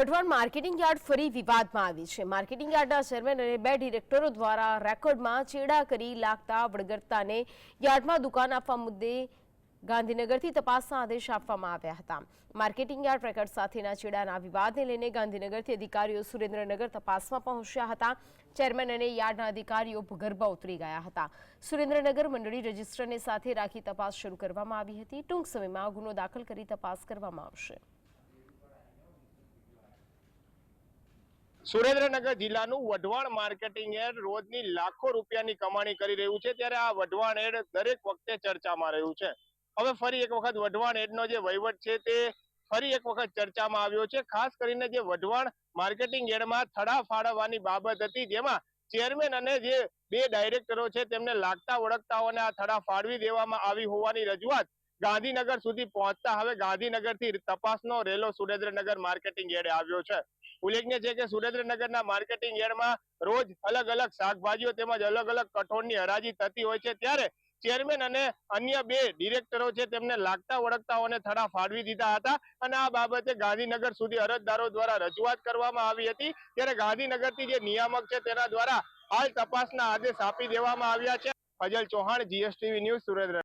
Wadhwan marketing yard ફરી વિવાદમાં આવી છે। માર્કેટિંગ યાર્ડના ચેરમેન અને 2 ડિરેક્ટરો દ્વારા રેકોર્ડમાં ચેડા કરી લાગતા વડગરતાને યાર્ડમાં દુકાન આપવા મુદ્દે ગાંધીનગરથી તપાસના આદેશ આપવામાં આવ્યા હતા। માર્કેટિંગ યાર્ડ રેકોર્ડ સાથેના ચેડાના વિવાદને લઈને ગાંધીનગરથી અધિકારીઓ સુરેન્દ્રનગર તપાસમાં પહોંચ્યા હતા। ચેરમેન અને યાર્ડના અધિકારીઓ ભૂગર્ભ ઉતરી ગયા હતા। સુરેન્દ્રનગર મંડળી રજિસ્ટરને સાથે રાખી તપાસ શરૂ કરવામાં આવી હતી। ટૂંક સમયમાં ગુનો દાખલ કરી તપાસ કરવામાં આવશે। સુરેન્દ્રનગર જિલ્લાનું વઢવાણ માર્કેટિંગ યાર્ડ રોજની લાખો રૂપિયાની કમાણી કરી રહ્યું છે, ત્યારે આ વઢવાણ યાર્ડ દરેક વખતે ચર્ચામાં રહ્યું છે। હવે ફરી એક વખત વઢવાણ યાર્ડનો જે વહીવટ છે તે ફરી એક વખત ચર્ચામાં આવ્યો છે। ખાસ કરીને જે વઢવાણ માર્કેટિંગ યાર્ડમાં થડા ફાળવવાની બાબત હતી, જેમાં ચેરમેન અને જે 2 ડાયરેક્ટરો છે તેમને લાગતા વળગતાઓને આ થડા ફાળવી દેવામાં આવી હોવાની રજૂઆત ગાંધીનગર સુધી પહોંચતા હવે ગાંધીનગરથી તપાસનો રેલો સુરેન્દ્રનગર માર્કેટિંગ યાર્ડે આવ્યો છે। ઉલ્લેખનીય છે કે સુરેન્દ્રનગરના માર્કેટિંગ યાર્ડમાં રોજ અલગ અલગ શાકભાજીઓ તેમજ અલગ અલગ કઠોળની હરાજી થતી હોય છે, ત્યારે ચેરમેન અને અન્ય 2 ડિરેક્ટરો છે તેમને લાગતા વળગતાઓને થડા ફાળવી દીધા હતા અને આ બાબતે ગાંધીનગર સુધી અરજદારો દ્વારા રજૂઆત કરવામાં આવી હતી। ત્યારે ગાંધીનગરથી જે નિયામક છે તેના દ્વારા હાલ તપાસના આદેશ આપી દેવામાં આવ્યા છે। Fazal Chauhan, GSTV news, Surendranagar.